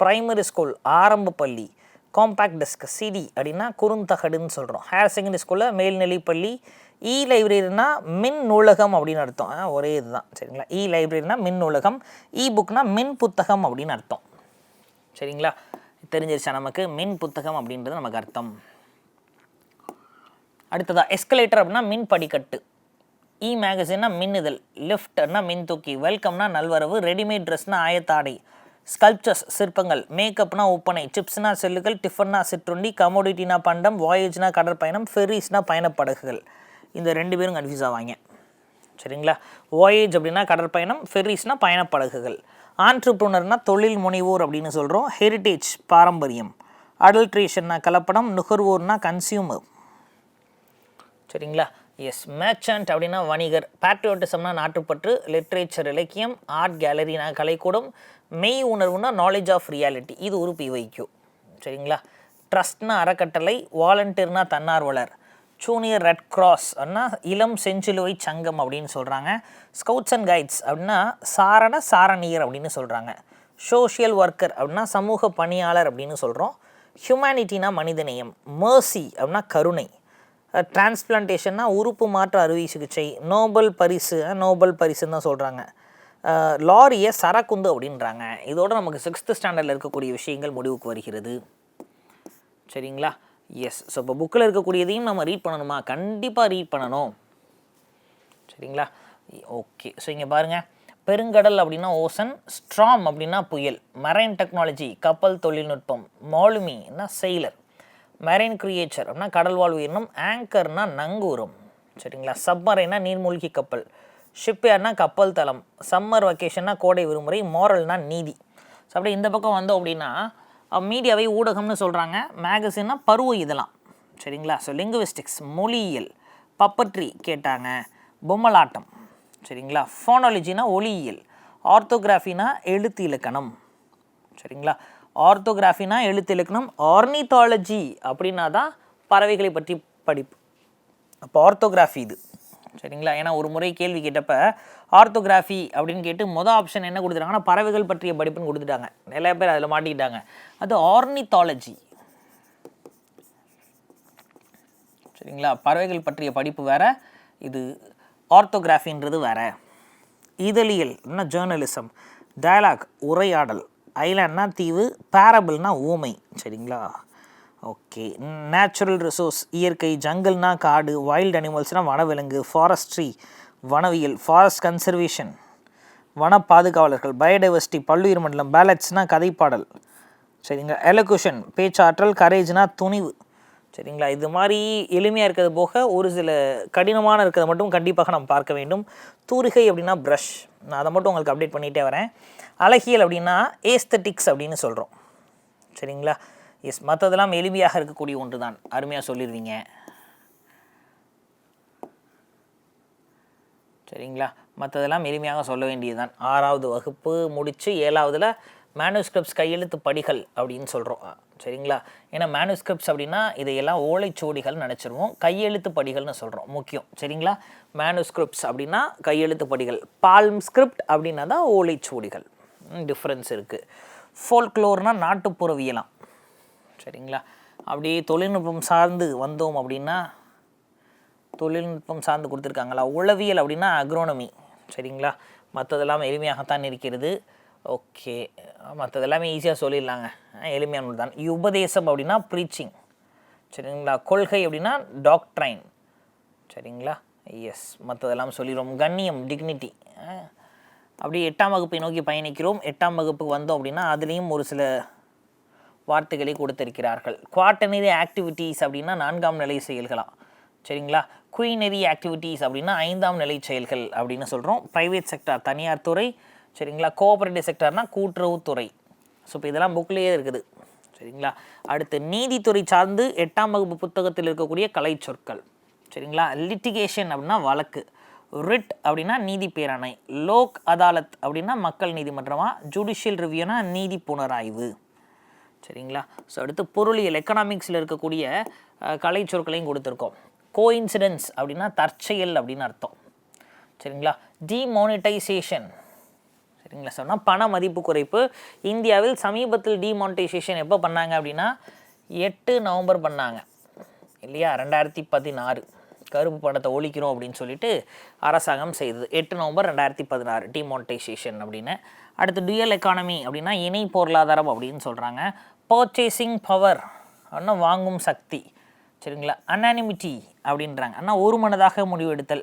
ப்ரைமரி ஸ்கூல் ஆரம்ப பள்ளி. காம்பேக்ட் டெஸ்க் சிடி அப்படின்னா குறுந்தகடுன்னு சொல்கிறோம். ஹையர் செகண்டரி ஸ்கூலில் மேல்நிலை பள்ளி. இ லைப்ரரினா மின் நூலகம் அப்படின்னு அர்த்தம். ஒரே இதுதான். சரிங்களா? இ லைப்ரரினா மின் நூலகம். இ புக்னா மின் புத்தகம் அப்படின்னு அர்த்தம். சரிங்களா? தெரிஞ்சிருச்சா நமக்கு மின் புத்தகம் அப்படின்றது நமக்கு அர்த்தம். அடுத்ததா எஸ்கலேட்டர் அப்படின்னா மின் படிக்கட்டு. இ மேகசின்னா மின் இதழ். லிஃப்ட்னா மின் தூக்கி. வெல்கம்னா நல்வரவு. ரெடிமேட் ட்ரெஸ்னா ஆயத்தாடை. ஸ்கல்ப்சர்ஸ் சிற்பங்கள். மேக்கப்னா ஒப்பனை. சிப்ஸ்னா செல்லுகள். டிஃபன்னா சிற்றுண்டி. கமோடிட்டினா பண்டம். வாயேஜ்னா கடற்பயணம். ஃபெர்ரிஸ்னா பயணப்படகுகள். இந்த 2 பேரும் கன்ஃபியூஸ் ஆவாங்க. சரிங்களா? வாயேஜ் அப்படின்னா கடற்பயணம், ஃபெர்ரிஸ்னா பயணப்படகுகள். ஆண்ட்ரப்ரூனர்னா தொழில் முனைவோர் அப்படின்னு சொல்கிறோம். ஹெரிட்டேஜ் பாரம்பரியம். அடல்ட்ரேஷன்னா கலப்படம். நுகர்வோர்னா கன்சியூமர். சரிங்களா? எஸ். மெர்ச்சன்ட் அப்படின்னா வணிகர். பேட்ரியோட்டிசம்னா நாட்டுப்பற்று. லிட்ரேச்சர் இலக்கியம். ஆர்ட் கேலரினா கலைக்கூடம். மெய் உணர்வுனா நாலேஜ் ஆஃப் ரியாலிட்டி, இது ஒரு பிஒய்க்யூ. சரிங்களா? ட்ரஸ்ட்னா அறக்கட்டளை. வாலண்டியர்னா தன்னார்வலர். ஜூனியர் ரெட் கிராஸ் அப்படின்னா இளம் செஞ்சிலுவை சங்கம் அப்படின்னு சொல்கிறாங்க. ஸ்கவுட்ஸ் அண்ட் கைட்ஸ் அப்படின்னா சாரணியர் அப்படின்னு சொல்கிறாங்க. சோஷியல் ஒர்க்கர் அப்படின்னா சமூக பணியாளர் அப்படின்னு சொல்கிறோம். ஹியூமனிட்டினா மனிதநேயம். மர்சி அப்படின்னா கருணை. டிரான்ஸ்பிளான்டேஷன்னா உறுப்பு மாற்று அறுவை சிகிச்சை. நோபல் பரிசுன்னு தான் சொல்கிறாங்க. லாரியை சரக்குந்து அப்படின்றாங்க. இதோட நமக்கு 6th ஸ்டாண்டர்டில் இருக்கக்கூடிய விஷயங்கள் முடிவுக்கு வருகிறது. சரிங்களா? எஸ். ஸோ இப்போ புக்கில் இருக்கக்கூடியதையும் நம்ம ரீட் பண்ணணுமா? கண்டிப்பாக ரீட் பண்ணணும். சரிங்களா? ஓகே. ஸோ இங்கே பாருங்கள், பெருங்கடல் அப்படின்னா ஓசன், ஸ்ட்ராம் அப்படின்னா புயல், மெரைன் டெக்னாலஜி கப்பல் தொழில்நுட்பம், மாலுமின்னா செயிலர், மெரைன் கிரியேச்சர் அப்படின்னா கடல்வாழ் உயிரினம், ஆங்கர்னா நங்கூரம். சரிங்களா? சப்மரைனா நீர்மூழ்கி கப்பல், ஷிப்யார்ட்னா கப்பல் தளம், சம்மர் வெக்கேஷன்னா கோடை விடுமுறை, மாரல்னா நீதி. ஸோ அப்படியே இந்த பக்கம் வந்தோம் அப்படின்னா மீடியாவை ஊடகம்னு சொல்கிறாங்க. மேகசின்னா பருவ இதெல்லாம். சரிங்களா? ஸோ லிங்குவிஸ்டிக்ஸ் மொழியியல், பப்பட்ரி கேட்டாங்க, பொம்மலாட்டம். சரிங்களா? ஃபோனாலஜினா ஒளியியல், ஆர்த்தோகிராஃபினா எழுத்து இலக்கணம். சரிங்களா? ஆர்த்தோகிராஃபினா எழுத்து இலக்கணம். ஆர்னித்தாலஜி அப்படின்னா தான் பறவைகளை பற்றி படிப்பு. அப்போ ஆர்த்தோகிராஃபி இது. சரிங்களா? ஏன்னா ஒரு முறை கேள்வி கேட்டப்ப ஆர்த்தோகிராஃபி அப்படின்னு கேட்டு மொதல் ஆப்ஷன் என்ன கொடுத்துட்டாங்கன்னா பறவைகள் பற்றிய படிப்புன்னு கொடுத்துட்டாங்க. நிறைய பேர் அதில் மாட்டிக்கிட்டாங்க. அது ஆர்னித்தாலஜி. சரிங்களா? பறவைகள் பற்றிய படிப்பு வேறு, இது ஆர்த்தோகிராஃபின்றது வேறு. இதழியல்னா ஜேர்னலிசம், டயலாக் உரையாடல், ஐலாண்ட்னா தீவு, பேரபிள்னா ஊமை. சரிங்களா? ஓகே. நேச்சுரல் ரிசோர்ஸ் இயற்கை, ஜங்கிள்னா காடு, வைல்டு அனிமல்ஸ்னால் வனவிலங்கு, ஃபாரஸ்ட்ரி வனவியல், ஃபாரஸ்ட் கன்சர்வேஷன் வன பாதுகாவலர்கள், பயோடைவர்சிட்டி பல்லுயிர் மண்டலம், பேலட்ஸ்னால் கதைப்பாடல். சரிங்களா? எலோகுஷன் பேச்சாற்றல், கரேஜ்னா துணிவு. சரிங்களா? இது மாதிரி எளிமையாக இருக்கிறது போக ஒரு சில கடினமான இருக்கிறத மட்டும் கண்டிப்பாக நம்ம பார்க்க வேண்டும். தூரிகை அப்படின்னா ப்ரஷ், நான் அதை மட்டும் உங்களுக்கு அப்டேட் பண்ணிகிட்டே வரேன். அழகியல் அப்படின்னா ஏஸ்தட்டிக்ஸ் அப்படின்னு சொல்கிறோம். சரிங்களா? எஸ். மற்றதெல்லாம் எளிமையாக இருக்கக்கூடிய ஒன்று தான். அருமையாக சொல்லிடுவீங்க. சரிங்களா? மற்றதெல்லாம் எளிமையாக சொல்ல வேண்டியது தான். 6வது வகுப்பு முடித்து 7வதுல மேனுஸ்கிரிப்ட்ஸ் கையெழுத்து படிகள் அப்படின்னு சொல்கிறோம். சரிங்களா? ஏன்னா மேனுஸ்கிரிப்ட்ஸ் அப்படின்னா இதையெல்லாம் ஓலைச்சுவடிகள் நினச்சிருவோம். கையெழுத்து படிகள்னு சொல்கிறோம் முக்கியம். சரிங்களா? மேனுஸ்கிரிப்ட்ஸ் அப்படின்னா கையெழுத்து படிகள், பால்ம் ஸ்கிரிப்ட் அப்படின்னா தான் ஓலைச்சுவடிகள். டிஃப்ரென்ஸ் இருக்குது. ஃபோல்க்ளோர்னால் நாட்டுப்புறவியலாம். சரிங்களா? அப்படியே தொழில்நுட்பம் சார்ந்து வந்தோம் அப்படின்னா தொழில்நுட்பம் சார்ந்து கொடுத்துருக்காங்களா. உளவியல் அப்படின்னா அக்ரோனமி. சரிங்களா? மற்றதெல்லாம் எளிமையாகத்தான் இருக்கிறது. ஓகே. மற்றதெல்லாமே ஈஸியாக சொல்லிடலாங்க, எளிமையான தான். உபதேசம் அப்படின்னா ப்ரீச்சிங். சரிங்களா? கொள்கை அப்படின்னா டாக்ட்ரைன். சரிங்களா? எஸ். மற்றதெல்லாம் சொல்லிடுவோம். கண்ணியம் டிக்னிட்டி. அப்படியே 8ஆம் வகுப்பை நோக்கி பயணிக்கிறோம். 8ஆம் வகுப்புக்கு வந்தோம் அப்படின்னா அதுலேயும் ஒரு சில வார்த்தைகளை கொடுத்திருக்கிறார்கள். குவாட்டனரி ஆக்டிவிட்டீஸ் அப்படின்னா 4ஆம் நிலை செயல்களாம். சரிங்களா? குயினரி ஆக்டிவிட்டீஸ் அப்படின்னா 5ஆம் நிலை செயல்கள் அப்படின்னு சொல்கிறோம். ப்ரைவேட் செக்டார் தனியார் துறை. சரிங்களா? கோஆபரேட்டிவ் செக்டார்னா கூட்டுறவுத்துறை. ஸோ இப்போ இதெல்லாம் புக்லேயே இருக்குது. சரிங்களா? அடுத்து நீதித்துறை சார்ந்து 8ஆம் வகுப்பு புத்தகத்தில் இருக்கக்கூடிய கலை சொற்கள். சரிங்களா? லிட்டிகேஷன் அப்படின்னா வழக்கு, ரிட் அப்படின்னா நீதி பேரணை, லோக் அதாலத் அப்படின்னா மக்கள் நீதிமன்றமா, ஜுடிஷியல் ரிவ்யூனா நீதி புனராய்வு. சரிங்களா? ஸோ அடுத்து பொருளியல் எக்கனாமிக்ஸில் இருக்கக்கூடிய கலை சொற்களையும் கொடுத்துருக்கோம். கோஇன்சிடென்ஸ் அப்படின்னா தற்செயல் அப்படின்னு அர்த்தம். சரிங்களா? டிமானிட்டைசேஷன். சரிங்களா? சொன்னால் பண மதிப்பு குறைப்பு. இந்தியாவில் சமீபத்தில் டிமானிட்டைசேஷன் எப்போ பண்ணாங்க அப்படின்னா 8 நவம்பர் பண்ணாங்க இல்லையா? 2016 கருப்பு பணத்தை ஒழிக்கிறோம் அப்படின்னு சொல்லிட்டு அரசாங்கம் செய்தது. 8 நவம்பர் 2016 டிமானிட்டைசேஷன் அப்படின்னு. அடுத்து டுயல் எக்கானமி அப்படின்னா இணை பொருளாதாரம் அப்படின்னு சொல்கிறாங்க. பர்ச்சேசிங் பவர் அப்படின்னா வாங்கும் சக்தி. சரிங்களா? அனானிமிட்டி அப்படின்றாங்க, ஆனால் ஒரு மனதாக முடிவெடுத்தல்.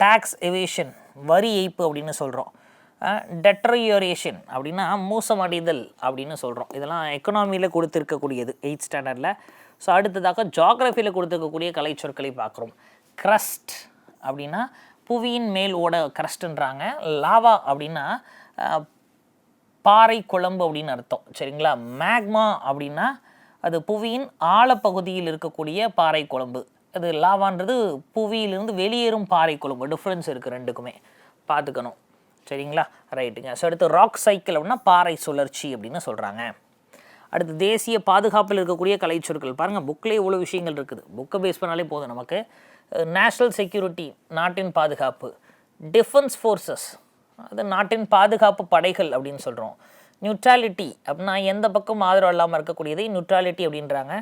டேக்ஸ் எவேஷன் வரி ஏய்ப்பு அப்படின்னு சொல்கிறோம். டெட்ரையோரேஷன் அப்படின்னா மோசமடைதல் அப்படின்னு சொல்கிறோம். இதெல்லாம் எக்கனாமியில் கொடுத்துருக்கக்கூடியது 8th ஸ்டாண்டர்டில். ஸோ அடுத்ததாக ஜாகிரஃபியில் கொடுத்துருக்கக்கூடிய கலை சொற்களை பார்க்குறோம். க்ரஸ்ட் அப்படின்னா புவியின் மேல் ஓட க்ரஸ்ட்ன்றாங்க. லாவா அப்படின்னா பாறை குழம்பு அப்படின்னு அர்த்தம். சரிங்களா? மேக்மா அப்படின்னா அது புவியின் ஆழப்பகுதியில் இருக்கக்கூடிய பாறை குழம்பு. அது லாவான்றது புவியிலிருந்து வெளியேறும் பாறை குழம்பு. டிஃப்ரென்ஸ் இருக்குது ரெண்டுக்குமே, பார்த்துக்கணும். சரிங்களா? ரைட்டுங்க. ஸோ அடுத்து ராக் சைக்கிள் அப்படின்னா பாறை சுழற்சி அப்படின்னு சொல்கிறாங்க. அடுத்து தேசிய பாதுகாப்பில் இருக்கக்கூடிய கலை சொற்கள். பாருங்கள் புக்கில் இவ்வளோ விஷயங்கள் இருக்குது, புக்கை பேஸ் பண்ணாலே போதும் நமக்கு. நேஷ்னல் செக்யூரிட்டி நாட்டின் பாதுகாப்பு, டிஃபென்ஸ் ஃபோர்ஸஸ் அது நாட்டின் பாதுகாப்பு படைகள் அப்படின்னு சொல்கிறோம். நியூட்ராலிட்டி அப்படின்னா எந்த பக்கம் ஆதரவு இல்லாமல் இருக்கக்கூடியதை நியூட்ராலிட்டி அப்படின்றாங்க.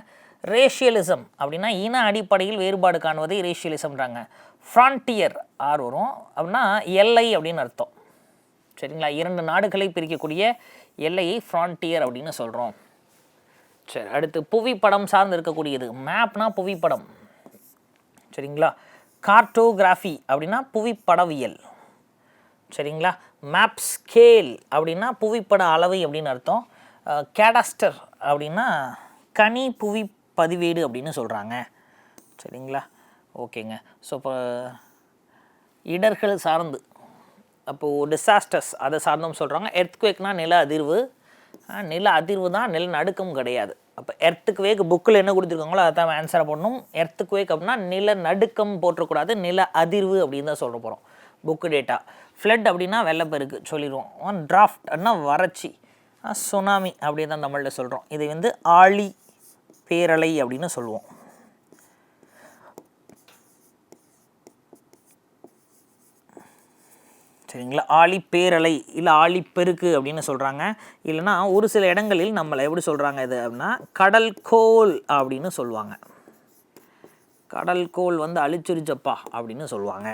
ரேஷியலிசம் அப்படின்னா இன அடிப்படையில் வேறுபாடு காணுவதை ரேஷியலிசம்ன்றாங்க. ஃப்ரான்டியர் ஆர் வரும் அப்படின்னா எல்லை அப்படின்னு அர்த்தம். சரிங்களா, 2 நாடுகளை பிரிக்கக்கூடிய எல்லையை ஃப்ரான்டியர் அப்படின்னு சொல்கிறோம். சரி, அடுத்து புவிப்படம் சார்ந்து இருக்கக்கூடியது. மேப்னா புவிப்படம். சரிங்களா, கார்டோகிராஃபி அப்படின்னா புவிப்படவியல். சரிங்களா, மேப் ஸ்கேல் அப்படின்னா புவிப்பட அளவை அப்படின்னு அர்த்தம். கேடாஸ்டர் அப்படின்னா கனி புவி பதிவேடு அப்படின்னு சொல்கிறாங்க. சரிங்களா, ஓகேங்க. ஸோ இப்போ இடர்கள் சார்ந்து, அப்போது டிசாஸ்டர்ஸ் அதை சார்ந்தும் சொல்கிறாங்க. எர்த்குவேக்னால் நில அதிர்வு. நில அதிர்வு தான், நிலநடுக்கம் கிடையாது. அப்போ எர்த்துக்குவேக் புக்கில் என்ன கொடுத்துருக்காங்களோ அதை தான் ஆன்சராக போடணும். எர்த்துக்குவேக் அப்படின்னா நிலநடுக்கம் போற்றக்கூடாது, நில அதிர்வு அப்படின்னு தான் சொல்ல போகிறோம் புக்கு டேட்டா. ஃப்ளட் அப்படின்னா வெள்ளப்பெருக்கு சொல்லிடுவோம். டிராஃப்ட் அப்படின்னா வறட்சி. சுனாமி அப்படி தான் தமிழில் சொல்கிறோம். இதை வந்து ஆழி பேரலை அப்படின்னு சொல்லுவோம். சரிங்களா, ஆழிப்பேரலை இல்லை ஆழிப்பெருக்கு அப்படின்னு சொல்கிறாங்க. இல்லைனா ஒரு சில இடங்களில் நம்மளை எப்படி சொல்கிறாங்க இது அப்படின்னா கடல் கோல் அப்படின்னு சொல்லுவாங்க. கடல் கோல் வந்து அழிச்சிருச்சப்பா அப்படின்னு சொல்லுவாங்க.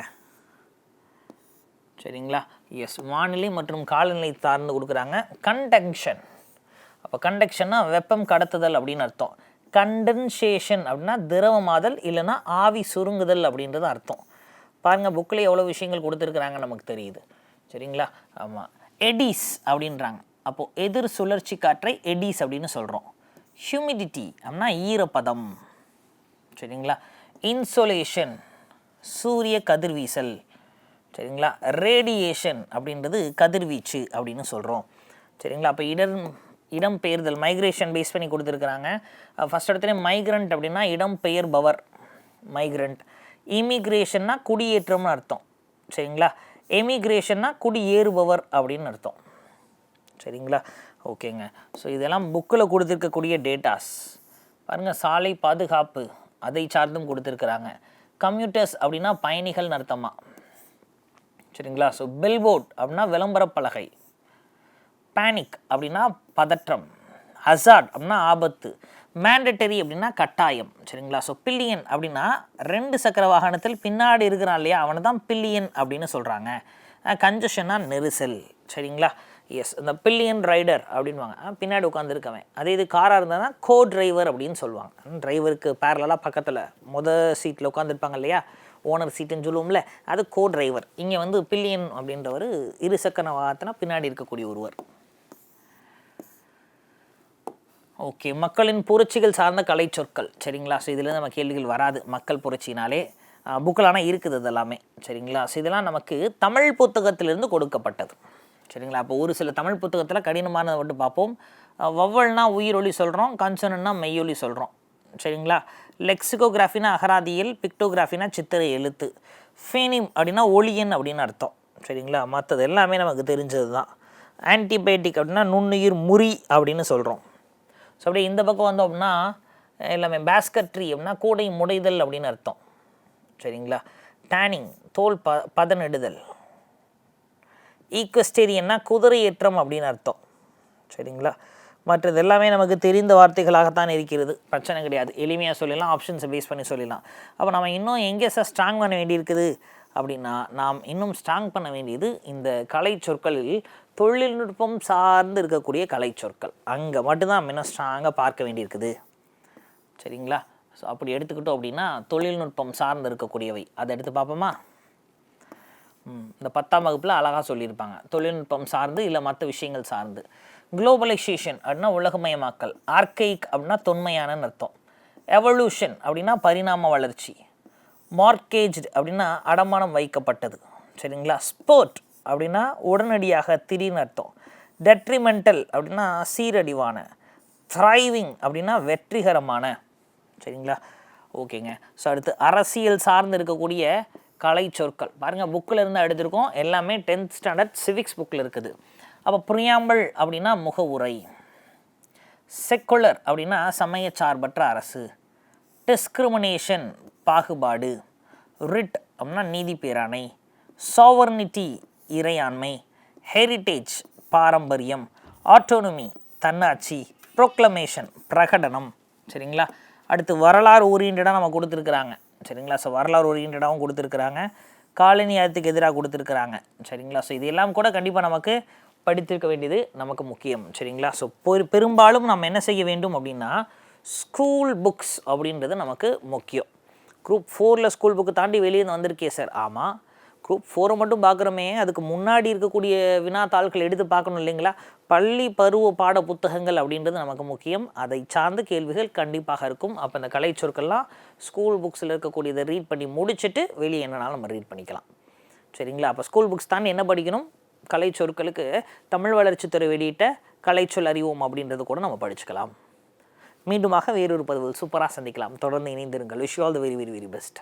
சரிங்களா, எஸ். வானிலை மற்றும் காலநிலை சார்ந்து கொடுக்குறாங்க. கண்டக்ஷன், அப்போ கண்டக்ஷன்னா வெப்பம் கடத்துதல் அப்படின்னு அர்த்தம். கண்டன்சேஷன் அப்படின்னா திரவமாதல் இல்லைன்னா ஆவி சுருங்குதல் அப்படின்றது அர்த்தம். பாருங்கள் புக்கில் எவ்வளோ விஷயங்கள் கொடுத்துருக்குறாங்க நமக்கு தெரியுது. சரிங்களா, ஆமாம். எடிஸ் அப்படின்றாங்க. அப்போது எதிர் சுழற்சி காற்றை எடிஸ் அப்படின்னு சொல்கிறோம். ஹியூமிடிட்டி அப்படின்னா ஈரப்பதம். சரிங்களா, இன்சோலேஷன் சூரிய கதிர்வீசல். சரிங்களா, ரேடியேஷன் அப்படின்றது கதிர்வீச்சு அப்படின்னு சொல்கிறோம். சரிங்களா, அப்போ இடம்பெயர்தல் மைக்ரேஷன் பேஸ் பண்ணி கொடுத்துருக்குறாங்க. ஃபஸ்ட் இடத்துல மைக்ரண்ட் அப்படின்னா இடம்பெயர்பவர் மைக்ரண்ட். இமிக்ரேஷன்னா குடியேற்றம்னு அர்த்தம். சரிங்களா, எமிக்ரேஷன்னா குடியேறுபவர் அப்படின்னு அர்த்தம். சரிங்களா, ஓகேங்க. ஸோ இதெல்லாம் புக்கில் கொடுத்துருக்கக்கூடிய டேட்டாஸ். பாருங்கள், சாலை பாதுகாப்பு அதை சார்ந்தும் கொடுத்துருக்குறாங்க. கம்யூட்டர்ஸ் அப்படின்னா பயணிகள்னு அர்த்தமா. சரிங்களா, ஸோ பில்போர்ட் அப்படின்னா விளம்பர பலகை. பேனிக் அப்படின்னா பதற்றம். ஹசார்ட் அப்படின்னா ஆபத்து. மேண்டட்டரி அப்படின்னா கட்டாயம். சரிங்களா, ஸோ பில்லியன் அப்படின்னா 2 சக்கர வாகனத்தில் பின்னாடி இருக்கிறான் இல்லையா அவனை தான் பில்லியன் அப்படின்னு சொல்கிறாங்க. கன்ஜஷன்னா நெரிசல். சரிங்களா, எஸ். இந்த பில்லியன் ரைடர் அப்படின்வாங்க, பின்னாடி உட்காந்துருக்கவன். அதே இது காராக இருந்தால் கோ டிரைவர் அப்படின்னு சொல்லுவாங்க. டிரைவருக்கு பேரலாக பக்கத்தில் சீட்டில் உட்காந்துருப்பாங்க இல்லையா, ஓனர் சீட்டுன்னு சொல்லுவோம்ல, அது கோ டிரைவர். இங்கே வந்து பில்லியன் அப்படின்றவர் 2 சக்கர வாகனத்தினா பின்னாடி இருக்கக்கூடிய ஒருவர். ஓகே, மக்களின் புரட்சிகள் சார்ந்த கலை சொற்கள். சரிங்களா, ஸோ இதுலேருந்து நம்ம கேள்விகள் வராது மக்கள் புரட்சினாலே. புக்கில் ஆனால் இருக்குது இதெல்லாமே. சரிங்களா, ஸோ இதெல்லாம் நமக்கு தமிழ் புத்தகத்திலிருந்து கொடுக்கப்பட்டது. சரிங்களா, அப்போ ஒரு சில தமிழ் புத்தகத்தில் கடினமானதை மட்டும் பார்ப்போம். வவ்வல்னா உயிரொலி சொல்கிறோம், கன்சனன்னா மெய்யொலி சொல்கிறோம். சரிங்களா, லெக்சிகோகிராஃபினா அகராதியல், பிக்டோகிராஃபினா சித்திரை எழுத்து, ஃபேனிம் அப்படின்னா ஒளியன் அப்படின்னு அர்த்தம். சரிங்களா, மற்றது எல்லாமே நமக்கு தெரிஞ்சது தான். ஆன்டிபயோட்டிக் அப்படின்னா நுண்ணுயிர் முறி அப்படின்னு சொல்கிறோம். ஸோ அப்படியே இந்த பக்கம் வந்தோம் அப்படின்னா எல்லாமே பேஸ்கட்ரி அப்படின்னா கூடை முடைதல் அப்படின்னு அர்த்தம். சரிங்களா, டேனிங் தோல் பதனிடுதல். ஈக்வஸ்டேரியன்னா குதிரையேற்றம் அப்படின்னு அர்த்தம். சரிங்களா, மற்றது எல்லாமே நமக்கு தெரிந்த வார்த்தைகளாகத்தான் இருக்கிறது, பிரச்சனை கிடையாது. எளிமையாக சொல்லிடலாம், ஆப்ஷன்ஸை பேஸ் பண்ணி சொல்லிடலாம். அப்போ நம்ம இன்னும் எங்கே சார் ஸ்ட்ராங் பண்ண வேண்டியிருக்குது அப்படின்னா, நாம் இன்னும் ஸ்ட்ராங் பண்ண வேண்டியது இந்த கலை சொற்களில் தொழில்நுட்பம் சார்ந்து இருக்கக்கூடிய கலை சொற்கள். அங்கே மட்டும்தான் நம்ம இன்னும் ஸ்ட்ராங்காக பார்க்க வேண்டியிருக்குது. சரிங்களா, ஸோ அப்படி எடுத்துக்கிட்டோம் அப்படின்னா தொழில்நுட்பம் சார்ந்து இருக்கக்கூடியவை அதை எடுத்து பார்ப்போமா. இந்த 10ஆம் வகுப்பில் அழகாக சொல்லியிருப்பாங்க, தொழில்நுட்பம் சார்ந்து இல்லை மற்ற விஷயங்கள் சார்ந்து. குளோபலைசேஷன் அப்படின்னா உலகமயமாக்கல். ஆர்கைக் அப்படின்னா தொன்மையான அர்த்தம். எவல்யூஷன் அப்படின்னா பரிணாம வளர்ச்சி. மார்க்கேஜ் அப்படின்னா அடமானம் வைக்கப்பட்டது. சரிங்களா, ஸ்போர்ட் அப்படின்னா உடனடியாக திடீர்னு அர்த்தம். டெட்ரிமெண்டல் அப்படின்னா சீரடிவான. த்ரைவிங் அப்படின்னா வெற்றிகரமான. சரிங்களா, ஓகேங்க. ஸோ அடுத்து அரசியல் சார்ந்து இருக்கக்கூடிய கலை சொற்கள். பாருங்கள் புக்கில் இருந்து எடுத்திருக்கோம், எல்லாமே 10th ஸ்டாண்டர்ட் சிவிக்ஸ் புக்கில் இருக்குது. அப்போ ப்ரியாம்பிள் அப்படின்னா முகவுரை. செக்குலர் அப்படின்னா சமயச்சார்பற்ற அரசு. டிஸ்கிரிமினேஷன் பாகுபாடு. ரிட் அப்படின்னா நீதி பேராணை. சாவர்னிட்டி இறையாண்மை. ஹெரிட்டேஜ் பாரம்பரியம். ஆட்டோனமி தன்னாட்சி. ப்ரொக்ளமேஷன் பிரகடனம். சரிங்களா? அடுத்து வரலாறு ஓரியன்டாக நம்ம கொடுத்துருக்குறாங்க. சரிங்களா? ஸோ வரலாறு ஓரியன்டாகவும் கொடுத்துருக்குறாங்க, காலனி ஆயத்துக்கு எதிராக கொடுத்துருக்குறாங்க. சரிங்களா? ஸோ இதெல்லாம் கூட கண்டிப்பாக நமக்கு படித்திருக்க வேண்டியது நமக்கு முக்கியம். சரிங்களா? ஸோ பெரும்பாலும் நம்ம என்ன செய்ய வேண்டும் அப்படின்னா ஸ்கூல் புக்ஸ் அப்படின்றது நமக்கு முக்கியம். குரூப் 4ல் ஸ்கூல் புக்கு தாண்டி வெளியே வந்திருக்கே சார். ஆமாம், குரூப் 4 மட்டும் பார்க்குறோமே, அதுக்கு முன்னாடி இருக்கக்கூடிய வினாத்தாள்கள் எடுத்து பார்க்கணும் இல்லைங்களா? பள்ளி பருவ பாட புத்தகங்கள் அப்படின்றது நமக்கு முக்கியம். அதை சார்ந்த கேள்விகள் கண்டிப்பாக இருக்கும். அப்போ இந்த கலை சொற்கள்லாம் ஸ்கூல் புக்ஸில் இருக்கக்கூடியதை ரீட் பண்ணி முடிச்சுட்டு வெளியே என்னன்னாலும் நம்ம ரீட் பண்ணிக்கலாம். சரிங்களா? அப்போ ஸ்கூல் புக்ஸ் தாண்டி என்ன படிக்கணும்? கலை சொற்களுக்கு தமிழ் வளர்ச்சித்துறை வெளியிட்ட கலைச்சொல் அறிவோம் அப்படின்றது கூட நம்ம படிச்சுக்கலாம். மீண்டுமாக வேறொரு பதிவில் சூப்பராக சந்திக்கலாம். தொடர்ந்து இணைந்திருங்கள். Wish you all the very very very best.